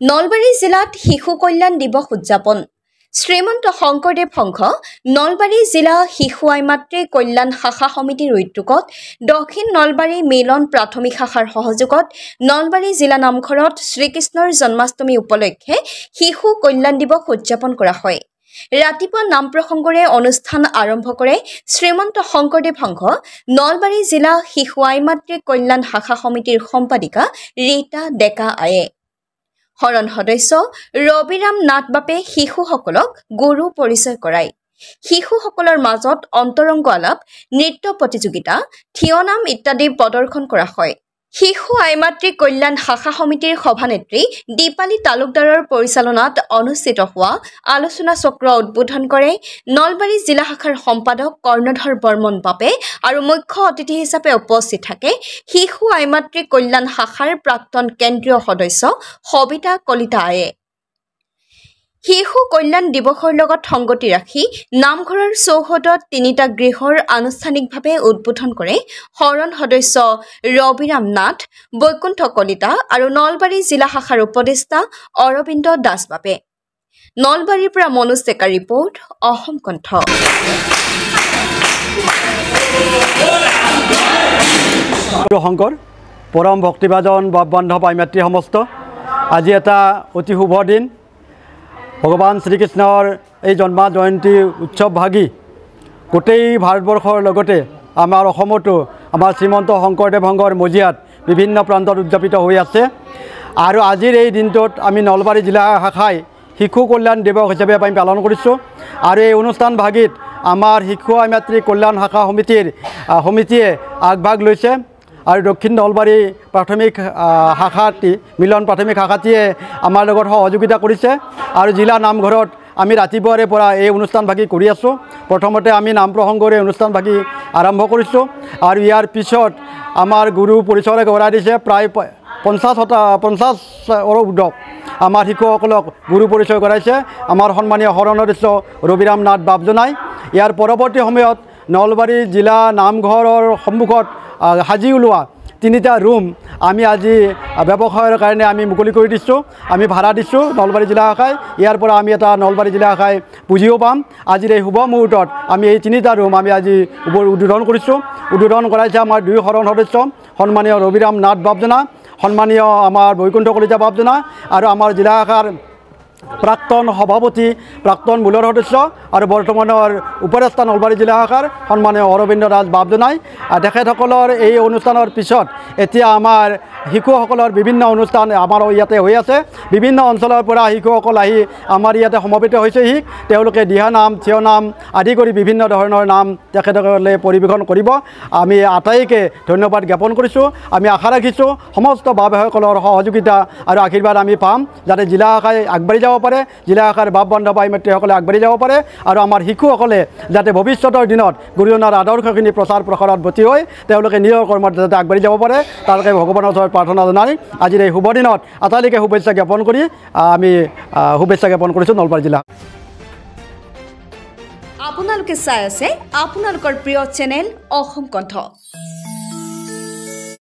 নলবাৰী জিলাত শিশু কল্যাণ দিৱস উদযাপন শ্ৰীমন্ত শংকৰদেৱ সংঘ নলবাৰী জিলা শিশু আইমাতৃ কল্যাণ শাখা সমিতিৰ উদ্যোগত দক্ষিণ নলবাৰী মিলন প্ৰাথমিক শাখাৰ সহযোগত নলবাৰী জিলা নামঘৰত শ্ৰীকৃষ্ণৰ জন্মাষ্টমী উপলক্ষে শিশু কল্যাণ দিৱস উদযাপন কৰা হয়। ৰাতিপুৱা নাম প্ৰসংগৰে অনুষ্ঠান আৰম্ভ কৰে শ্ৰীমন্ত শংকৰদেৱ সংঘ নলবাৰী জিলা শিশু আইমাতৃ কল্যাণ শাখা সমিতিৰ সম্পাদিকা ৰীতা ডেকা আয়ে। হৰণ সদস্য ৰবিৰাম নাথ বাপে শিশুসকলক গুৰু পৰিচয় কৰায়। শিশুসকলৰ মাজত অন্তৰংগ আলাপ, নৃত্য প্ৰতিযোগিতা, থিয়নাম ইত্যাদি প্ৰদৰ্শন কৰা হয়। শিশু আইমাতৃ কল্যাণ শাখা সমিতিৰ সভানেত্ৰী দীপালী তালুকদাৰৰ পৰিচালনাত অনুষ্ঠিত হোৱা আলোচনা চক্ৰ উদ্বোধন কৰে নলবাৰী জিলা শাখাৰ সম্পাদক কৰ্ণধৰ বৰ্মন বাপে আৰু মুখ্য অতিথি হিচাপে উপস্থিত থাকে শিশু আইমাতৃ কল্যাণ শাখাৰ প্ৰাক্তন কেন্দ্ৰীয় সদস্য সবিতা কলিতা আয়ে। শিশু কল্যাণ দিৱসৰ লগত সংগতি ৰাখি নামঘৰৰ চৌহদত ৩টা গৃহৰ আনুষ্ঠানিকভাৱে উদ্বোধন কৰে হৰণ সদস্য ৰবিৰাম নাথ, বৈকুণ্ঠ কলিতা আৰু নলবাৰী জিলা শাখাৰ উপদেষ্টা অৰবিন্দ দাস বাপে। নলবাৰীৰ পৰা মনোজ ডেকাৰ ৰিপৰ্ট, অসম কণ্ঠ। শংকৰ পৰম ভক্তিভাজন বান্ধৱ আইমাতৃ সমস্ত, আজি এটা অতি শুভ দিন। ভগৱান শ্ৰীকৃষ্ণৰ এই জন্ম জয়ন্তী উৎসৱ ভাগি গোটেই ভাৰতবৰ্ষৰ লগতে আমাৰ অসমতো আমাৰ শ্ৰীমন্ত শংকৰদেৱ সংঘৰ মজিয়াত বিভিন্ন প্ৰান্তত উদযাপিত হৈ আছে। আৰু আজিৰ এই দিনটোত আমি নলবাৰী জিলা শাখাই শিশু কল্যাণ দিৱস হিচাপে আমি পালন কৰিছোঁ। আৰু এই অনুষ্ঠান ভাগিত আমাৰ শিশু আইমাতৃ কল্যাণ শাখা সমিতিয়ে আগভাগ লৈছে। আৰু দক্ষিণ নলবাৰী প্ৰাথমিক শাখাটি মিলন প্ৰাথমিক শাখাটিয়ে আমাৰ লগত সহযোগিতা কৰিছে। আৰু জিলা নামঘৰত আমি ৰাতিপুৱাৰে পৰা এই অনুষ্ঠান ভাগি কৰি আছোঁ। প্ৰথমতে আমি নাম প্ৰসংগৰে অনুষ্ঠান ভাগি আৰম্ভ কৰিছোঁ। আৰু ইয়াৰ পিছত আমাৰ গুৰু পৰিচয় কৰাই দিছে প্ৰায় 50ৰ উৰ্ধক আমাৰ শিশুসকলক গুৰু পৰিচয় কৰাইছে আমাৰ সন্মানীয় হৰণ সদস্য ৰবিৰাম নাথ বাপজনাই। ইয়াৰ পৰৱৰ্তী সময়ত নলবাৰী জিলা নামঘৰৰ সন্মুখত সাজি ওলোৱা 3টা ৰুম আমি আজি ব্যৱসায়ৰ কাৰণে আমি মুকলি কৰি দিছোঁ, আমি ভাড়া দিছোঁ নলবাৰী জিলা শাখাই। ইয়াৰ পৰা আমি এটা নলবাৰী জিলা শাখাই পুঁজিও পাম। আজিৰ এই শুভ মুহূৰ্তত আমি এই 3টা ৰুম আমি আজি উদ্বোধন কৰিছোঁ। উদ্বোধন কৰাইছে আমাৰ 2 হৰণ সদস্য সন্মানীয় ৰবিৰাম নাথ বাপজনা, সন্মানীয় আমাৰ বৈকুণ্ঠ কলিতা বাপজনা আৰু আমাৰ জিলা শাখাৰ প্ৰাক্তন সভাপতি, প্ৰাক্তন মূলৰ সদস্য আৰু বৰ্তমানৰ উপদেষ্টা নলবাৰী জিলা শাখাৰ সন্মানীয় অৰবিন্দ দাস বাপজনাই। তেখেতসকলৰ এই অনুষ্ঠানৰ পিছত এতিয়া আমাৰ শিশুসকলৰ বিভিন্ন অনুষ্ঠান আমাৰ ইয়াতে হৈ আছে। বিভিন্ন অঞ্চলৰ পৰা শিশুসকল আহি আমাৰ ইয়াতে সমবেত হৈছেহি। তেওঁলোকে দিহানাম, থিয়নাম আদি কৰি বিভিন্ন ধৰণৰ নাম তেখেতসকলে পৰিৱেশন কৰিব। আমি আটাইকে ধন্যবাদ জ্ঞাপন কৰিছোঁ। আমি আশা ৰাখিছোঁ সমস্ত বাপসকলৰ সহযোগিতা আৰু আশীৰ্বাদ আমি পাম, যাতে জিলা শাখাই আগবাঢ়ি যাব পাৰে, জিলা শাখাৰ বাপ বান্ধৱ আইমাতৃসকলে আগবাঢ়ি যাব পাৰে আৰু আমাৰ শিশুসকলে যাতে ভৱিষ্যতৰ দিনত গুৰুজনাৰ আদৰ্শখিনি প্ৰচাৰ প্ৰসাৰত ব্ৰতী হৈ তেওঁলোকে নিজৰ কৰ্মত যাতে আগবাঢ়ি যাব পাৰে, তাৰকে ভগৱানৰ ওচৰত প্ৰাৰ্থনা জনাই আজিৰ এই শুভ দিনত আটাইলৈকে শুভেচ্ছা জ্ঞাপন কৰি আমি শুভেচ্ছা জ্ঞাপন কৰিছোঁ নলবাৰী জিলা। আপোনালোকে চাই আছে আপোনালোকৰ প্ৰিয় চেনেল অসম কণ্ঠ।